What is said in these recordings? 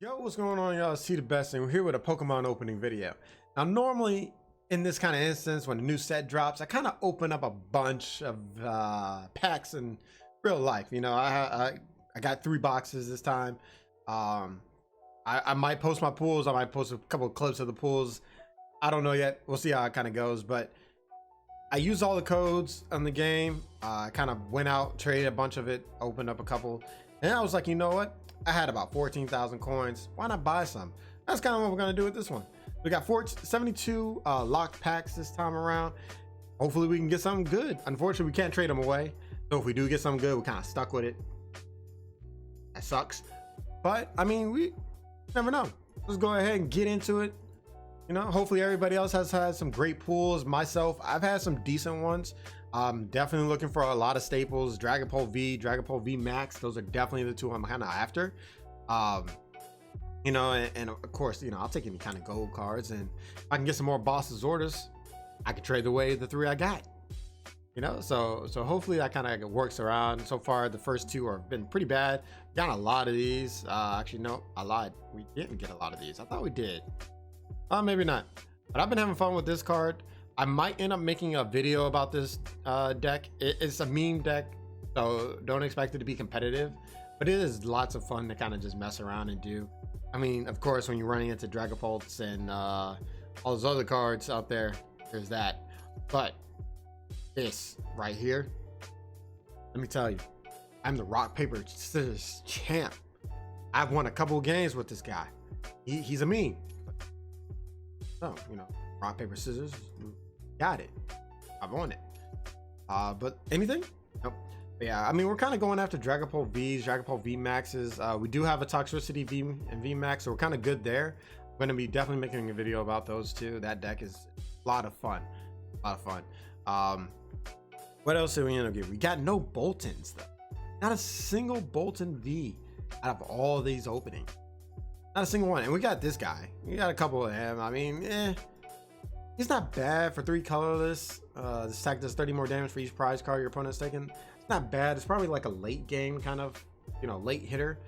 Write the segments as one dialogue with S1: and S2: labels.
S1: Yo, what's going on, y'all? See the best, and we're here with a Pokemon opening video. Now, normally in this kind of instance, when a new set drops, I kind of open up a bunch of packs in real life. You know, I got 3 boxes this time. I might post my pools. I might post a couple of clips of the pools. I don't know yet. We'll see how it kind of goes. But I used all the codes on the game. I kind of went out, traded a bunch of it, opened up a couple, and I was like, you know what? I had about 14,000 coins. Why not buy some? That's kind of what we're going to do with this one. We got 72 locked packs this time around. Hopefully we can get something good. Unfortunately, we can't trade them away. So if we do get something good, we're kind of stuck with it. That sucks. But, I mean, we never know. Let's go ahead and get into it. You know, hopefully everybody else has had some great pools. Myself, I've had some decent ones. Definitely looking for a lot of staples. Dragapult V, Dragapult V Max. Those are definitely the two I'm kind of after. You know, and of course, you know, I'll take any kind of gold cards, and if I can get some more Boss's orders, I can trade away the 3 I got. You know, so hopefully that kind of works around. So far, the first 2 have been pretty bad. Got a lot of these. Actually, no, I lied. We didn't get a lot of these. I thought we did. Maybe not. But I've been having fun with this card. I might end up making a video about this deck. It's a meme deck, so don't expect it to be competitive, but it is lots of fun to kind of just mess around and do. I mean, of course, when you're running into Dragapults and all those other cards out there, there's that. But this right here, let me tell you, I'm the rock paper scissors champ. I've won a couple of games with this guy. He's a meme. So, you know, rock paper scissors, got it. I've won it. But anything? Nope. But yeah, I mean, we're kind of going after Dragapult V's, Dragapult V Maxes. We do have a Toxtricity V and V Max, so we're kind of good there. I'm going to be definitely making a video about those two. That deck is a lot of fun. A lot of fun. What else did we end up getting? We got no Boltons, though. Not a single Bolton V out of all these openings. Not a single one. And we got this guy. We got a couple of him. I mean, he's not bad for 3 colorless. This attack does 30 more damage for each prize card your opponent's taken. It's not bad. It's probably like a late game kind of, you know, late hitter.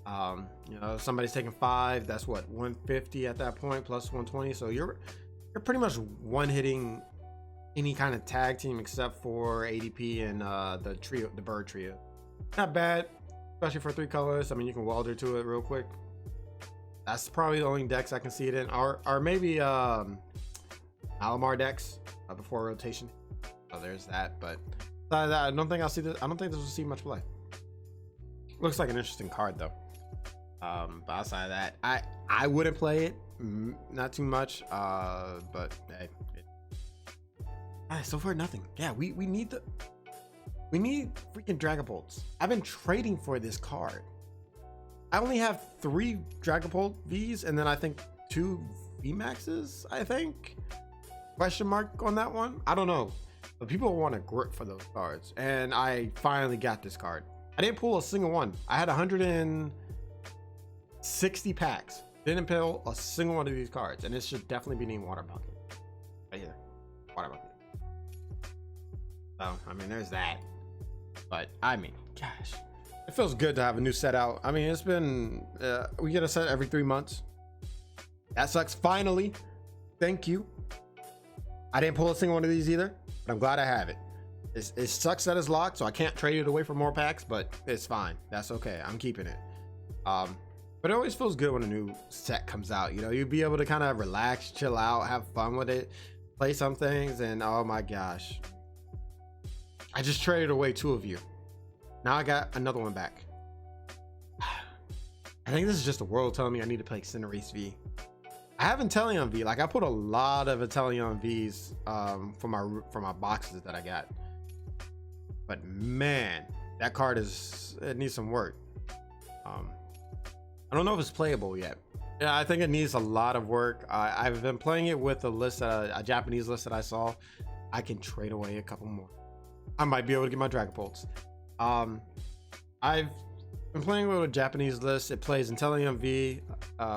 S1: You know, if somebody's taking 5, that's what, 150 at that point plus 120. So you're pretty much one hitting any kind of tag team except for ADP and the trio, the bird trio. Not bad, especially for 3 colors. I mean, you can welder to it real quick. That's probably the only decks I can see it in, or maybe Malamar decks before rotation. So there's that. But I don't think I'll see this. I don't think this will see much play. Looks like an interesting card though. But outside of that, I wouldn't play it, not too much. But hey, so far nothing. Yeah, we need freaking Dragapults. I've been trading for this card. I only have 3 Dragapult V's, and then I think 2 V Maxes, I think. Question mark on that one? I don't know. But people want a grip for those cards, and I finally got this card. I didn't pull a single one. I had 160 packs. Didn't pull a single one of these cards, and it should definitely be named Water Bucket. Right here. Water Bucket. So, I mean, there's that. But, I mean, gosh. It feels good to have a new set out. I mean, it's been, we get a set every 3 months. That sucks. Finally. Thank you. I didn't pull a single one of these either, but I'm glad I have it. It sucks that it's locked, so I can't trade it away for more packs, but it's fine. That's okay. I'm keeping it. But it always feels good when a new set comes out. You know, you'd be able to kind of relax, chill out, have fun with it, play some things, and oh my gosh. I just traded away 2 of you. Now I got another one back. I think this is just the world telling me I need to play Cinderace V. I have Inteleon V. Like, I put a lot of Inteleon V's for my boxes that I got. But man, that card it needs some work. I don't know if it's playable yet. Yeah, I think it needs a lot of work. I've been playing it with a Japanese list that I saw. I can trade away a couple more. I might be able to get my Dragapults. I've been playing with a Japanese list. It plays Inteleon V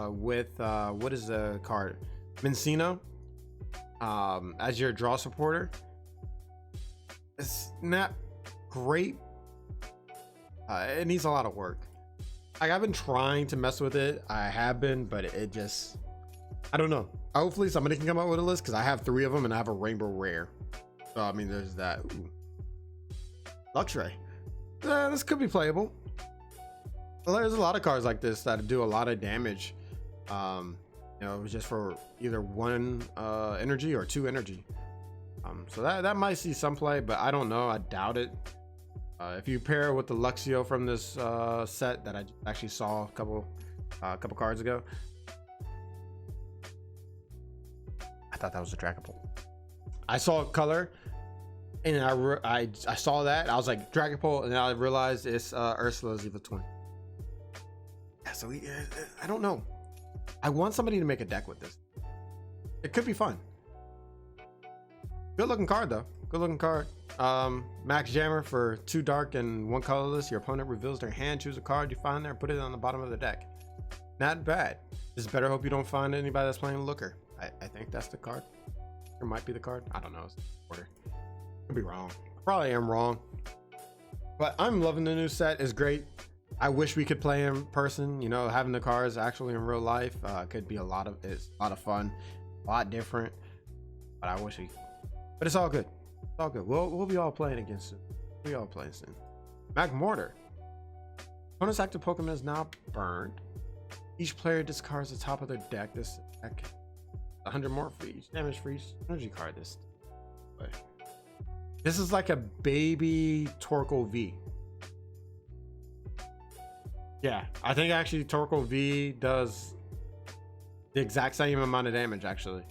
S1: with what is the card? Mincino as your draw supporter. It's not great. It needs a lot of work. I've been trying to mess with it. I have been, but it just, I don't know. Hopefully somebody can come up with a list because I have 3 of them and I have a rainbow rare. So I mean, there's that. Ooh. Luxray. This could be playable. Well, there's a lot of cards like this that do a lot of damage. You know, just for either 1 energy or 2 energy. So that might see some play, but I don't know. I doubt it. If you pair it with the Luxio from this set that I actually saw a couple cards ago, I thought that was a Dragapult. I saw color, and I saw that. I was like Dragapult, and then I realized it's Ursula's Evil Twin. Yeah, so I don't know. I want somebody to make a deck with this. It could be fun. Good looking card though. Good looking card. Max Jammer for 2 dark and 1 colorless. Your opponent reveals their hand, choose a card you find there, put it on the bottom of the deck. Not bad. Just better hope you don't find anybody that's playing Looker. I think that's the card. Or might be the card. I don't know. It's order. Could be wrong. Probably am wrong. But I'm loving the new set. It's great. I wish we could play in person. You know, having the cards actually in real life could be it's a lot of fun, a lot different. But I wish we. But it's all good. It's all good. We'll be all playing again soon. We all playing soon. Magmortar. Opponent's active Pokemon is now burned. Each player discards the top of their deck. This deck 100 more for each damage for each energy card. This is like a baby Torkoal V. Yeah, I think actually Torkoal V does the exact same amount of damage actually.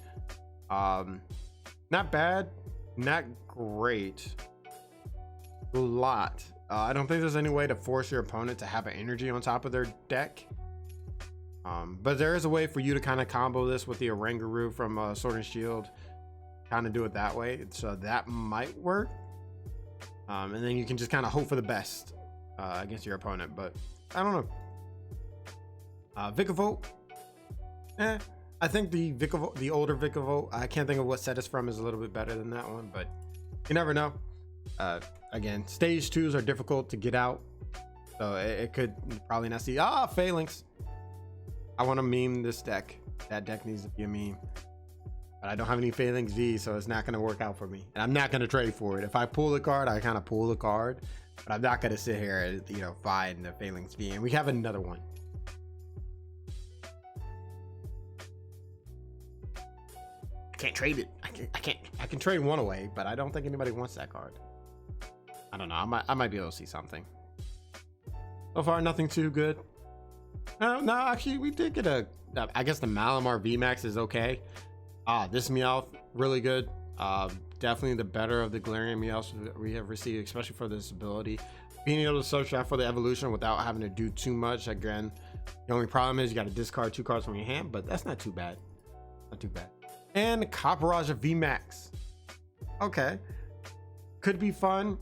S1: Not bad, not great. A lot. I don't think there's any way to force your opponent to have an energy on top of their deck. But there is a way for you to kind of combo this with the Oranguru from Sword and Shield. Kind of do it that way, so that might work. And then you can just kind of hope for the best against your opponent. But I don't know. Vikavolt. I think the older Vikavolt, I can't think of what set it's from, is a little bit better than that one, but you never know. Again, stage 2s are difficult to get out, so it could probably not see. Phalanx. I want to meme this deck. That deck needs to be a meme, but I don't have any Phalanx V, so it's not going to work out for me, and I'm not going to trade for it. If I pull the card, I kind of pull the card, but I'm not going to sit here and, you know, find the Phalanx V. And we have another one. I can't trade it. I can trade one away, but I don't think anybody wants that card. I don't know. I might be able to see something. So far, nothing too good. No, actually, we did get I guess the Malamar VMAX is okay. This Meowth, really good. Definitely the better of the Galarian Meowths we have received, especially for this ability. Being able to search out for the evolution without having to do too much. Again, the only problem is you got to discard 2 cards from your hand, but that's not too bad. Not too bad. And Copperajah VMAX. Okay. Could be fun.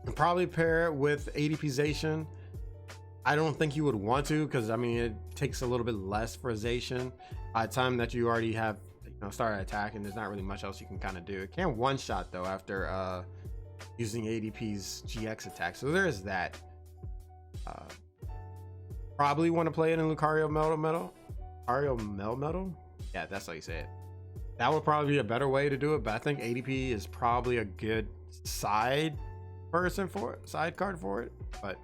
S1: Can probably pair it with ADP-zation. I don't think you would want to, because I mean it takes a little bit less for Zation. By the time that you already have, you know, started attacking, there's not really much else you can kind of do. It can one-shot though after using ADP's GX attack, so there is that. Probably want to play it in Lucario Melmetal. Yeah, that's how you say it. That would probably be a better way to do it, but I think ADP is probably a good side card for it. But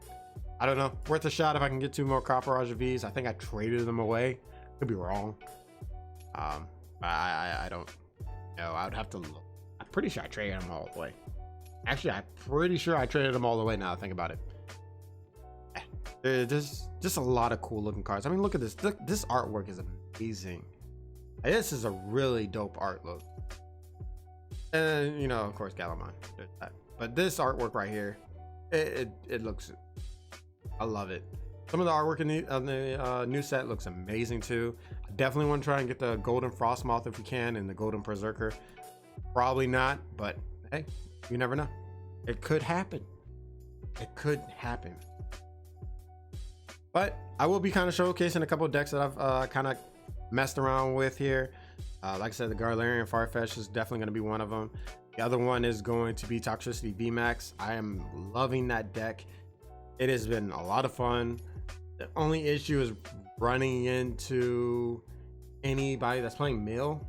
S1: I don't know, worth a shot if I can get 2 more Copperajah Vs. I think I traded them away. Could be wrong. I don't know. I would have to look. I'm pretty sure I traded them all the way. Actually, I'm pretty sure I traded them all the way now that I think about it. There's just a lot of cool looking cards. I mean, look at this. This artwork is amazing. This is a really dope art look. And, you know, of course, Galamon. But this artwork right here, it looks... I love it. Some of the artwork in the new set looks amazing too. I definitely want to try and get the Golden Frostmoth if we can, and the Golden Berserker. Probably not, but hey, you never know. It could happen. It could happen. But I will be kind of showcasing a couple of decks that I've kind of messed around with here. Like I said, the Galarian Farfetch is definitely going to be one of them. The other one is going to be Toxtricity VMAX. I am loving that deck. It has been a lot of fun. The only issue is running into anybody that's playing mill.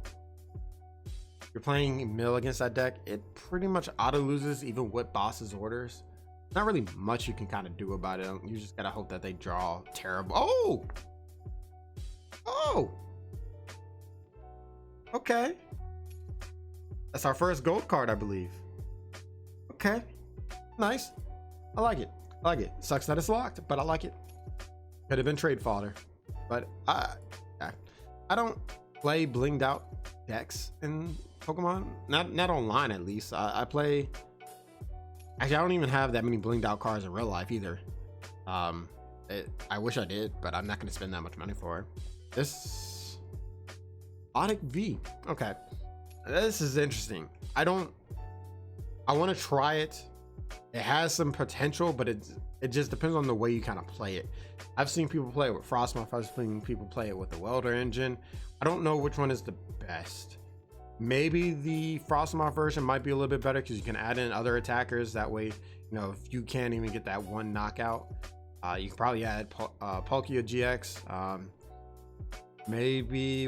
S1: If you're playing mill against that deck, it pretty much auto loses even with boss's orders. Not really much you can kind of do about it. You just gotta hope that they draw terrible. Oh, okay, that's our first gold card, I believe. Okay, nice. I like it. Sucks that it's locked, but I like it. Could have been trade fodder, but I don't play blinged out decks in Pokemon, not online at least. I play, actually I don't even have that many blinged out cards in real life either. I wish I did, but I'm not going to spend that much money for it. This Odic V, okay, this is interesting. I want to try it. It has some potential, but it just depends on the way you kind of play it. I've seen people play it with Frostmoth. I've seen people play it with the Welder engine. I don't know which one is the best. Maybe the Frostmoth version might be a little bit better because you can add in other attackers. That way, you know, if you can't even get that one knockout, you can probably add Palkia GX. Maybe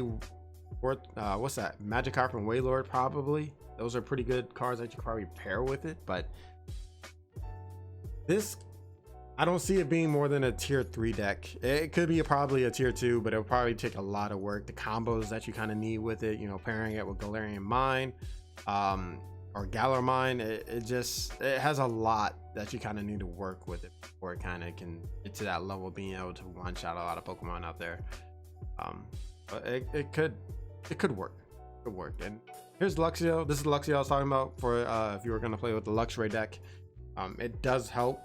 S1: what's that? Magikarp and Wailord, probably. Those are pretty good cards that you can probably pair with it, but this, I don't see it being more than a tier 3 deck. It could be probably a tier 2, but it'll probably take a lot of work. The combos that you kind of need with it, you know, pairing it with Galarian Mine or Galar Mine, it has a lot that you kind of need to work with it before it kind of can get to that level of being able to one shot a lot of Pokemon out there. But it could work. It could work. And here's Luxio. This is Luxio I was talking about for if you were going to play with the Luxray deck. It does help,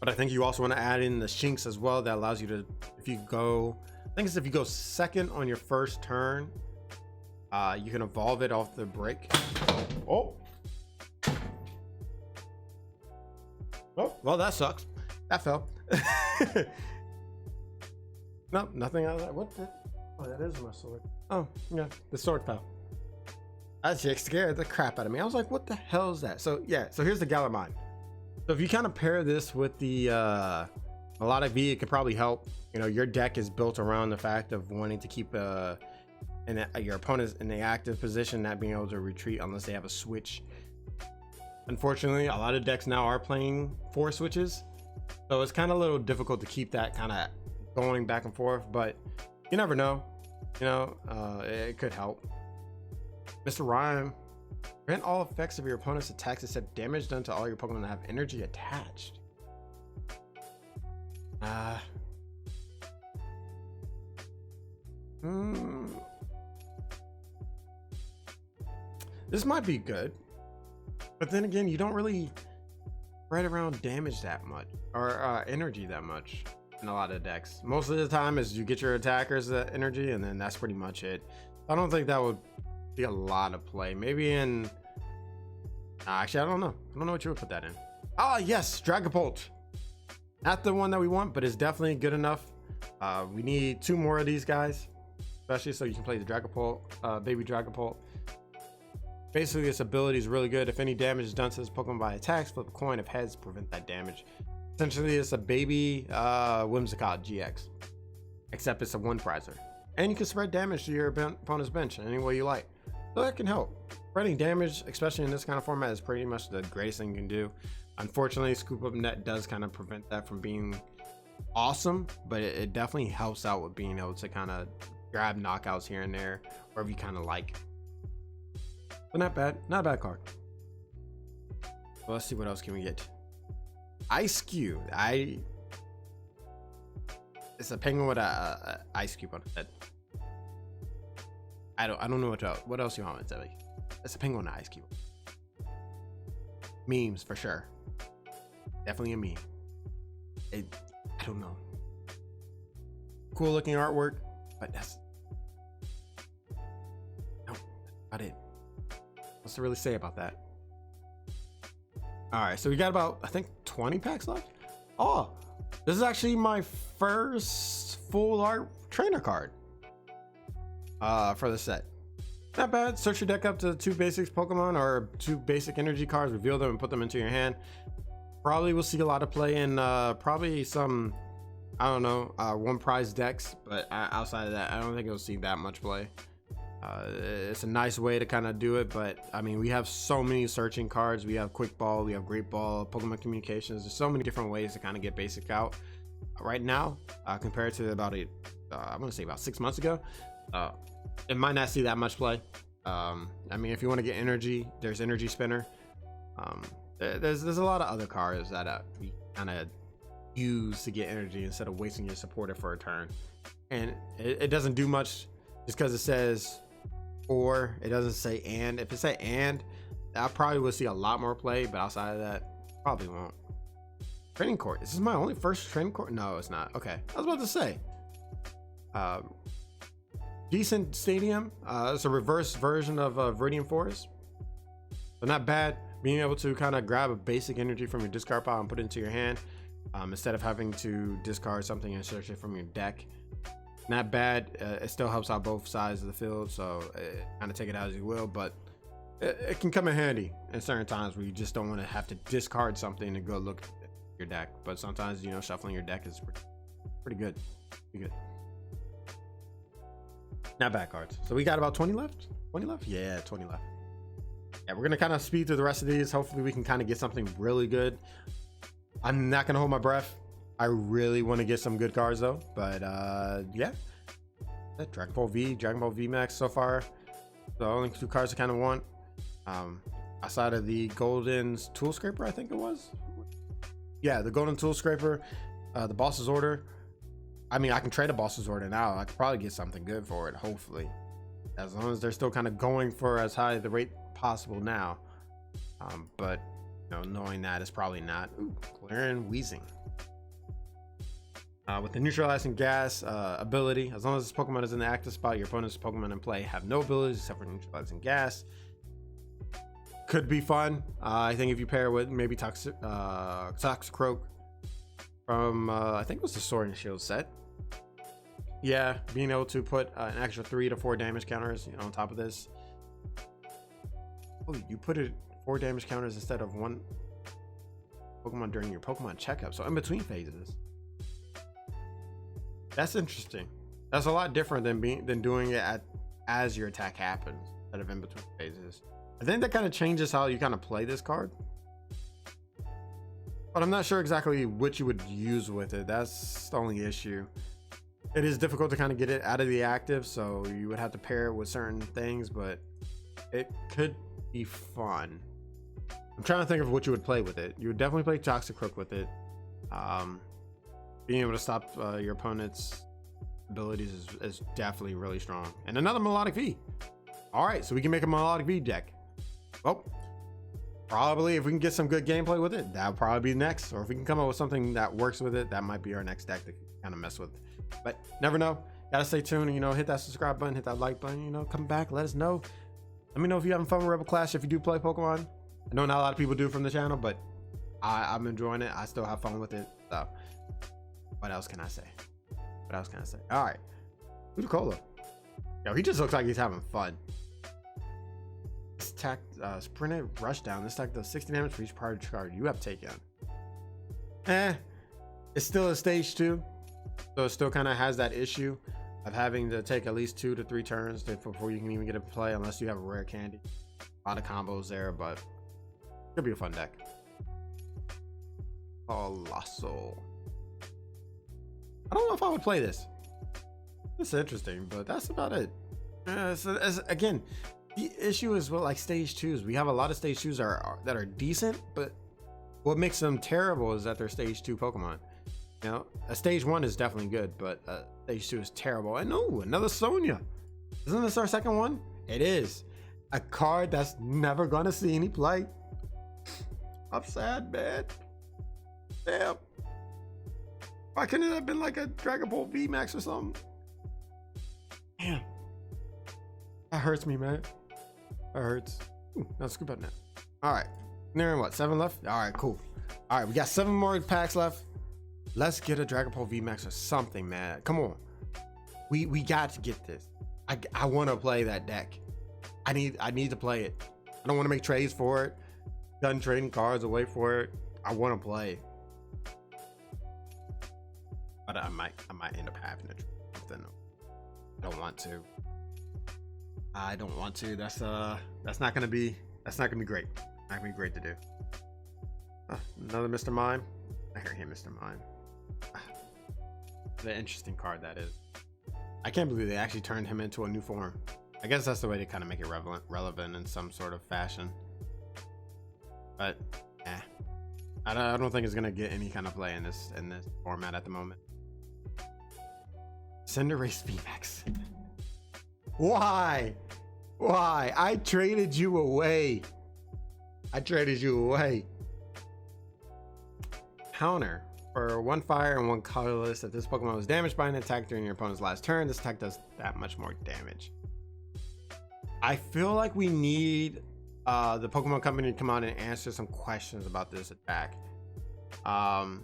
S1: but I think you also want to add in the Shinx as well. That allows you to, if you go second on your first turn, you can evolve it off the break. Oh, well, that sucks. That fell. No, nothing out of that. What the? Oh, that is my sword. Oh, yeah, the sword fell. That shit scared the crap out of me. I was like, what the hell is that? So yeah, so here's the Galar Mine. So if you kind of pair this with the Melodic V, it could probably help. You know, your deck is built around the fact of wanting to keep your opponents in the active position, not being able to retreat unless they have a switch. Unfortunately, a lot of decks now are playing 4 switches, so it's kind of a little difficult to keep that kind of going back and forth, but you never know. You know, it could help. Mr. Rhyme, grant all effects of your opponent's attacks except damage done to all your Pokemon that have energy attached. This might be good, but then again, you don't really spread around damage that much or energy that much in a lot of decks. Most of the time is you get your attackers that energy and then that's pretty much it. I don't think that would be a lot of play. Maybe in actually, I don't know what you would put that in. Yes, Dragapult. Not the one that we want, but it's definitely good enough. We need 2 more of these guys, especially so you can play the Dragapult, baby Dragapult. Basically, its ability is really good. If any damage is done to this Pokemon by attacks, flip a coin. If heads, prevent that damage. Essentially, it's a baby Whimsicott GX, except it's a 1-prizer. And you can spread damage to your opponent's bench any way you like. So that can help. Spreading damage, especially in this kind of format, is pretty much the greatest thing you can do. Unfortunately, Scoop Up Net does kind of prevent that from being awesome, but it definitely helps out with being able to kind of grab knockouts here and there, wherever you kind of like. But not bad. Not a bad card. Well, let's see what else can we get. Ice Cube. It's a penguin with a ice cube on its head. I don't know what else you want me to tell you. It's a penguin with an ice cube. Memes for sure. Definitely a meme. I don't know. Cool looking artwork, but that's about it. What's to really say about that? All right, so we got about, I think, 20 packs left. Oh, this is actually my first full art trainer card for the set. Not bad. Search your deck up to 2 basics Pokemon or 2 basic energy cards, reveal them and put them into your hand. Probably we'll see a lot of play in probably some, I don't know, one prize decks, but outside of that, I don't think you'll see that much play. It's a nice way to kind of do it, but I mean, we have so many searching cards. We have quick ball, we have great ball, Pokemon communications. There's so many different ways to kind of get basic out right now, compared to about I'm gonna say about 6 months ago. It might not see that much play. I mean, if you want to get energy, there's energy spinner. There's a lot of other cards that we kind of use to get energy instead of wasting your supporter for a turn, and it doesn't do much just because it says or, it doesn't say and. If it say and, I probably will see a lot more play, but outside of that, probably won't. Training court. This is my only first training court. No, it's not. Okay, I was about to say decent stadium. It's a reverse version of Viridian Forest, but not bad. Being able to kind of grab a basic energy from your discard pile and put it into your hand, instead of having to discard something and search it from your deck. Not bad. It still helps out both sides of the field, so kind of take it out as you will, but it can come in handy in certain times where you just don't want to have to discard something to go look at your deck. But sometimes, you know, shuffling your deck is pretty good. Pretty good. Not bad cards. So we got about 20 left. 20 left? Yeah, 20 left. Yeah, we're gonna kind of speed through the rest of these. Hopefully we can kind of get something really good. I'm not gonna hold my breath. I really want to get some good cards though, but yeah, Dragon Ball V, Dragon Ball V Max so far, the only two cards I kind of want, outside of the Golden Tool Scraper, I think it was. Yeah, the Golden Tool Scraper, the Boss's Order. I mean, I can trade a Boss's Order now. I could probably get something good for it, hopefully, as long as they're still kind of going for as high the rate possible now. But you know, knowing that it's probably not. Ooh, Clarion Wheezing. With the neutralizing gas ability, as long as this Pokemon is in the active spot, your opponent's Pokemon in play have no abilities except for neutralizing gas. Could be fun. I think if you pair with maybe Toxicroak from I think it was the Sword and Shield set. Yeah, being able to put an extra 3 to 4 damage counters, you know, on top of this. Oh, you put it 4 damage counters instead of 1 Pokemon during your Pokemon checkup. So in between phases. That's interesting. That's a lot different than doing it as your attack happens instead of in between phases. I think that kind of changes how you kind of play this card, but I'm not sure exactly what you would use with it. That's the only issue. It is difficult to kind of get it out of the active, so you would have to pair it with certain things, but it could be fun. I'm trying to think of what you would play with it. You would definitely play Toxicroak with it. Being able to stop your opponent's abilities is definitely really strong. And another Melodic V. All right, so we can make a Melodic V deck. Well, probably if we can get some good gameplay with it, that'll probably be next. Or if we can come up with something that works with it, that might be our next deck to kind of mess with. But never know. Gotta stay tuned and, you know, hit that subscribe button, hit that like button, you know, come back, let us know. Let me know if you're having fun with Rebel Clash, if you do play Pokemon. I know not a lot of people do from the channel, but I'm enjoying it. I still have fun with it. So what else can I say? What else can I say? All right, Ludicolo. Yo, he just looks like he's having fun. This attack, sprinted rush down. This attack does 60 damage for each prior card you have taken. It's still a stage 2, so it still kind of has that issue of having to take at least 2 to 3 turns before you can even get a play, unless you have a rare candy. A lot of combos there, but it could be a fun deck. Colossal. I don't know if I would play this. It's interesting, but that's about it. Again, the issue is with like stage 2s. We have a lot of stage 2s that are decent, but what makes them terrible is that they're stage 2 Pokemon. You know, a stage 1 is definitely good, but stage 2 is terrible. And oh, another Sonya. Isn't this our second one? It is. A card that's never gonna see any play. I'm sad, man. Damn. Why couldn't it have been like a Dragon Ball V Max or something? Damn. That hurts me, man. That hurts. Ooh, now scoop up now. All right. There what? 7 left? All right, cool. All right, we got 7 more packs left. Let's get a Dragon Ball V Max or something, man. Come on. We got to get this. I want to play that deck. I need to play it. I don't want to make trades for it. Done trading cards away for it. I want to play, but I might end up having to try something. I don't want to. I don't want to. That's not gonna be great. Not gonna be great to do. Another Mr. Mime. I hear him, Mr. Mime. The interesting card that is. I can't believe they actually turned him into a new form. I guess that's the way to kind of make it relevant in some sort of fashion. But I don't think it's gonna get any kind of play in this format at the moment. Cinderace VMAX. Why? I traded you away. Counter. For 1 fire and 1 colorless, if this Pokemon was damaged by an attack during your opponent's last turn, this attack does that much more damage. I feel like we need the Pokemon Company to come out and answer some questions about this attack. The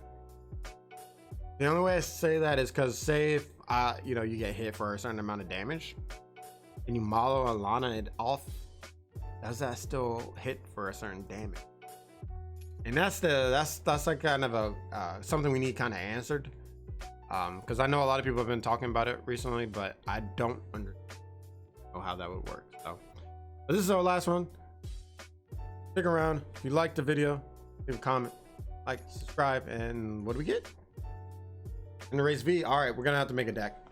S1: only way I say that is because, say if you know, you get hit for a certain amount of damage and you Malo and Lana it off, does that still hit for a certain damage? And that's like kind of a something we need kind of answered, because I know a lot of people have been talking about it recently, but I don't know how that would work. So but this is our last one. Stick around. If you liked the video, leave a comment, like, subscribe, and what do we get? Cinderace V. All right, we're gonna have to make a deck.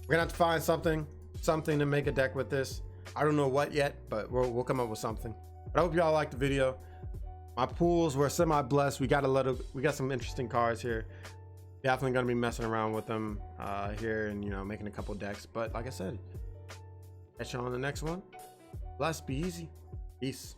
S1: We're gonna have to find something to make a deck with this. I don't know what yet, but we'll come up with something. But I hope y'all liked the video. My pools were semi-blessed. We got some interesting cards here. Definitely gonna be messing around with them here and, you know, making a couple decks. But like I said, catch you on the next one. Bless, be easy. Peace.